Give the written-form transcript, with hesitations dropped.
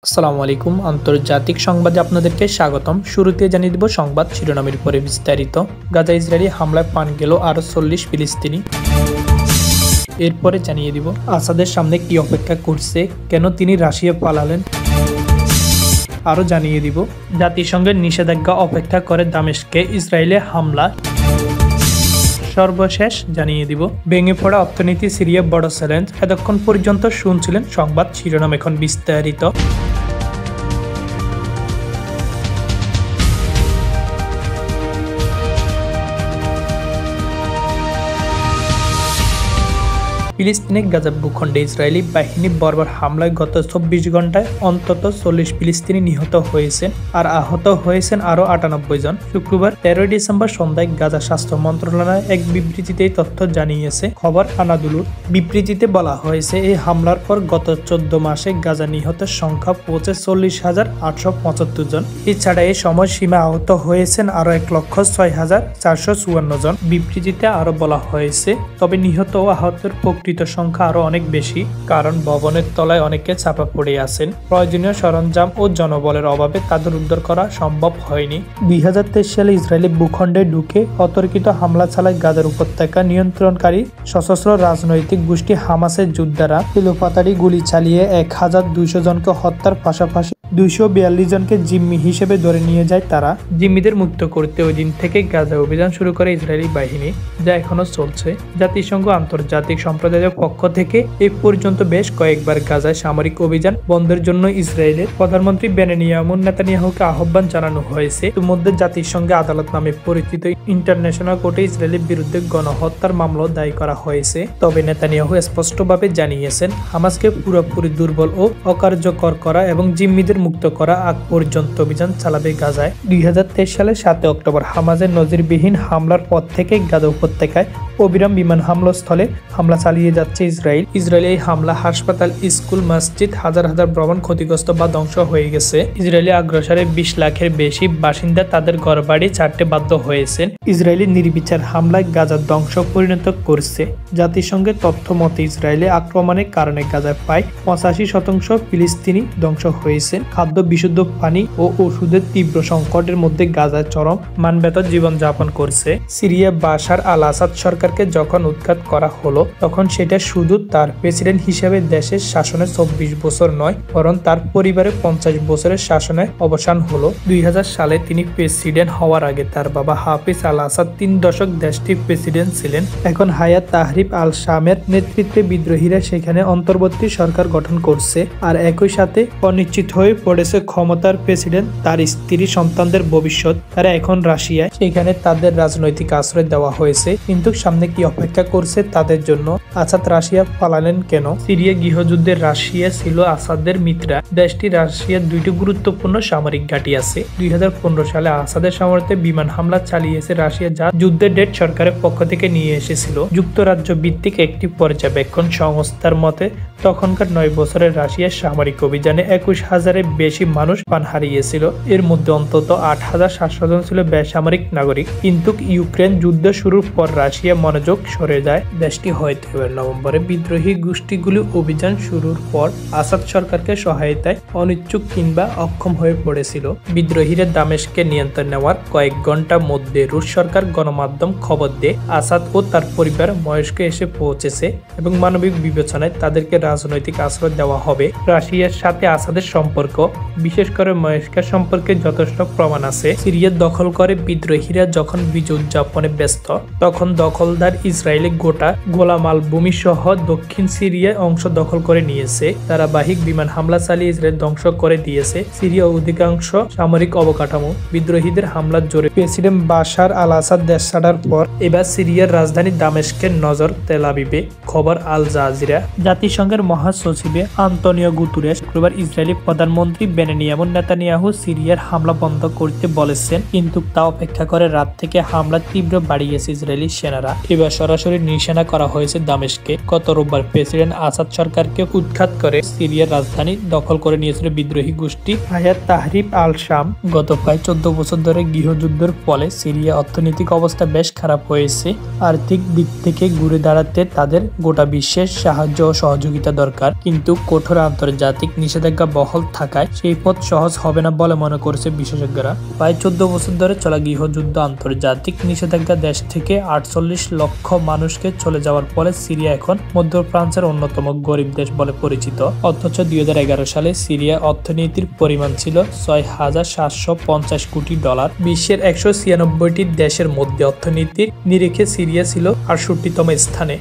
আসসালামু আলাইকুম আন্তর্জাতিক সংবাদে আপনাদেরকে স্বাগতম। শুরুতে জানিয়ে দিব সংবাদ শিরোনামের উপরে বিস্তারিত। গাজা ইসরায়েলি হামলায় প্রাণ গেল আরও 40 ফিলিস্তিনি। এরপরে জানিয়ে দিব আসাদের সামনে কি অপেক্ষা করছে, কেন তিনি রাশিয়া পালালেন। আরও জানিয়ে দিব জাতিসংঘের নিষেধাজ্ঞা অপেক্ষা করে দামেস্কে ইসরায়েলে হামলা। সর্বশেষ জানিয়ে দিব ভেঙে পড়া অর্থনীতি সিরিয়া বড় চ্যালেঞ্জ। এতক্ষণ পর্যন্ত শুনছিলেন সংবাদ শিরোনাম, এখন বিস্তারিত। ফিলিস্তিনের গাজা ভূখণ্ডে ইসরায়েলি বাহিনী বর্বর হামলায় গত 24 ঘন্টায় অন্তত 40 ফিলিস্তিনি নিহত হয়েছেন আর আহত হয়েছেন আরও 98 জন। শুক্রবার 13 ডিসেম্বর সন্ধ্যায় গাজা স্বাস্থ্য মন্ত্রণালয় এক বিবৃতিতে এই তথ্য জানিয়েছে। খবর আনাদুলুর। বিবৃতিতে বলা হয়েছে, এই হামলার পর গত 14 মাসে গাজা নিহতের সংখ্যা পৌঁছে 40,875 জন। এছাড়া এই সময় সীমা আহত হয়েছেন আরও 1,06,454 জন। বিবৃতিতে আরও বলা হয়েছে, তবে নিহত ও আহতের প্রকৃত সংখ্যা আরো অনেক বেশি, কারণ ভবনের তলায় অনেকে চাপা পড়ে আছেন। প্রয়োজনীয় সরঞ্জাম ও জনবলের অভাবে তাদের উদ্ধার করা সম্ভব হয়নি। 2023 সালে ইসরায়েলি ভূখণ্ডে ঢুকে অতর্কিত হামলা চালায় গাজার উপত্যকা নিয়ন্ত্রণকারী সশস্ত্র রাজনৈতিক গোষ্ঠী হামাসের যোদ্ধারা। এলোপাতাড়ি গুলি চালিয়ে 1,200 জনকে হত্যার পাশাপাশি 242 জনকে জিম্মি হিসেবে ধরে নিয়ে যায় তারা। জিম্মিদের মুক্ত করতে ওই দিন থেকে গাজা অভিযান শুরু করে ইসরায়েলি বাহিনী, যা এখনো চলছে। জাতিসংঘ আন্তর্জাতিক সম্প্রদায়ের পক্ষ থেকে এ পর্যন্ত বেশ কয়েকবার গাজায় সামরিক অভিযান বন্ধের জন্য ইসরায়েলের প্রধানমন্ত্রী বেনিয়ামিন নেতানিয়াহুকে আহ্বান জানানো হয়েছে। ইতিমধ্যে জাতিসংঘ আদালত নামে পরিচিত ইন্টারন্যাশনাল কোর্টে ইসরায়েলের বিরুদ্ধে গণহত্যার মামলা দায়ের করা হয়েছে। তবে নেতানিয়াহু স্পষ্টভাবে জানিয়েছেন, হামাসকে পুরোপুরি দুর্বল ও অকার্যকর করা এবং জিম্মিদের মুক্ত করা আগ পর্যন্ত অভিযান চালাবে গাজায়। 2023 সালের 7 অক্টোবর হামাসের নজিরবিহীন হামলার পর থেকে গাজা উপত্যকায় অবিরাম বিমান হামলাস্থলে হামলা চালিয়ে যাচ্ছে ইসরায়েল। ইসরায়েলি এই হামলা হাসপাতাল, স্কুল, মসজিদ, হাজার হাজার ভবন ক্ষতিগ্রস্ত বা ধ্বংস হয়ে গেছে। ইসরায়েলি আগ্রাসনে 20 লাখের বেশি বাসিন্দা তাদের ঘরবাড়ি ছাড়তে বাধ্য হয়েছেন। ইসরায়েলি নির্বিচার হামলায় গাজা ধ্বংস পরিণত করছে। জাতিসংঘের তথ্য মতে ইসরায়েলি আক্রমণের কারণে গাজায় প্রায় 85% ফিলিস্তিনি ধ্বংস হয়েছেন। খাদ্য, বিশুদ্ধ পানি ও ওষুধের তীব্র সংকটের মধ্যে গাজায় চরম মানবেতর জীবনযাপন করছে। সিরিয়া বাশার আল আসাদ সরকারকে যখন উৎখাত করা হলো, তখন সেটা শুধু তার প্রেসিডেন্ট হিসেবে দেশের শাসনে 24 বছর নয়, বরং তার পরিবারের 50 বছরের শাসনে অবসান হলো। 2000 সালে তিনি প্রেসিডেন্ট হওয়ার আগে তার বাবা হাফিজ আল আসাদ 3 দশক দেশটির প্রেসিডেন্ট ছিলেন। এখন হায়াত তাহরির আল শামের নেতৃত্বে বিদ্রোহীরা সেখানে অন্তর্বর্তী সরকার গঠন করছে। আর একই সাথে অনিশ্চিত হয়ে পড়েছে ক্ষমতার প্রেসিডেন্ট, তার স্ত্রী, সন্তানদের ভবিষ্যৎ। তারা এখন রাশিয়ায়, সেখানে তাদের রাজনৈতিক আশ্রয় দেওয়া হয়েছে। কিন্তু সামনে কি অপেক্ষা করছে তাদের জন্য? আসাদ রাশিয়া পালালেন কেন? সিরিয়া গৃহযুদ্ধে রাশিয়া ছিল আসাদের মিত্রা। দেশটি রাশিয়ার 2টি গুরুত্বপূর্ণ সামরিক ঘাঁটি আছে। 2015 সালে আসাদের সামর্থ্যে বিমান হামলা চালিয়েছে রাশিয়া, যা যুদ্ধের ডেট সরকারের পক্ষ থেকে নিয়ে এসেছিল। যুক্তরাজ্য ভিত্তিক একটি পর্যবেক্ষণ সংস্থার মতে তখনকার 9 বছরের রাশিয়ার সামরিক অভিযানে 21,000-এর বেশি মানুষ প্রাণ হারিয়েছিল। এর মধ্যে অন্তত 8,700 জন ছিল বেসামরিক নাগরিক। কিন্তু ইউক্রেন যুদ্ধ শুরুর পর রাশিয়া মনোযোগ সরে যায়। দেশটি হয়তো এবার নভেম্বরে বিদ্রোহী গোষ্ঠীগুলি অভিযান শুরুর পর আসাদ সরকারকে সহায়তায় অনিচ্ছুক কিংবা অক্ষম হয়ে পড়েছিল। বিদ্রোহীরা দামেস্কে নিয়ন্ত্রণ নেওয়ার কয়েক ঘন্টার মধ্যে রুশ সরকার গণমাধ্যম খবর দেয় আসাদ ও তার পরিবার মস্কো এসে পৌঁছেছে এবং মানবিক বিবেচনায় তাদেরকে রাজনৈতিক আশ্রয় দেওয়া হবে। রাশিয়ার সাথে আসাদের সম্পর্ক, বিশেষ করে মস্কো সম্পর্কে যথেষ্ট প্রমাণ আছে। সিরিয়া দখল করে বিদ্রোহীরা যখন বিজয় উদযাপনে ব্যস্ত, তখন দখলদার ইসরায়েলি গোটা গোলামালভূমি সহ দক্ষিণ সিরিয়ার অংশ দখল করে নিয়েছে। ধারাবাহিক বিমান হামলা চালিয়ে ইসরায়েল ধ্বংস করে দিয়েছে সিরিয়া অধিকাংশ সামরিক অবকাঠামো। বিদ্রোহীদের হামলার জোরে প্রেসিডেন্ট বাশার আল আসাদ দেশ ছাড়ার পর এবার সিরিয়ার রাজধানী দামেস্কের নজর তেল আবিবে। খবর আল জাজিরা। জাতিসংঘের মহাসচিবে আন্তনিও গুতেরেস শুক্রবার ইসরায়েলি প্রধানমন্ত্রী বেনিয়ামিন নেতানিয়াহু সিরিয়ার হামলা বন্ধ করতে বলেছেন, কিন্তু তা উপেক্ষা করে রাত থেকে হামলা তীব্র বাড়িয়েছে ইসরায়েলি সেনারা। এবার সরাসরি নিশানা করা হয়েছে দামেস্কে। গত রোববার প্রেসিডেন্ট আসাদ সরকারকে উৎখাত করে সিরিয়ার রাজধানী দখল করে নিয়েছিল বিদ্রোহী গোষ্ঠী হায়াত তাহরির আল শাম। গত প্রায় 14 বছর ধরে গৃহযুদ্ধের ফলে সিরিয়া অর্থনৈতিক অবস্থা বেশ খারাপ হয়েছে। আর্থিক দিক থেকে ঘুরে দাঁড়াতে তাদের গোটা বিশ্বের সাহায্য ও সহযোগিতা সহযোগিতা দরকার, কিন্তু কঠোর আন্তর্জাতিক নিষেধাজ্ঞা বহাল থাকায় সেই পথ সহজ হবে না বলে মনে করছে বিশেষজ্ঞরা। প্রায় 14 বছর ধরে চলা গৃহযুদ্ধ, আন্তর্জাতিক নিষেধাজ্ঞা, দেশ থেকে 48 লক্ষ মানুষকে চলে যাওয়ার ফলে সিরিয়া এখন মধ্যপ্রাচ্যের অন্যতম গরিব দেশ বলে পরিচিত। অথচ 2011 সালে সিরিয়া অর্থনীতির পরিমাণ ছিল $6,750 কোটি। বিশ্বের 196টি দেশের মধ্যে অর্থনীতির নিরিখে সিরিয়া ছিল 68তম স্থানে।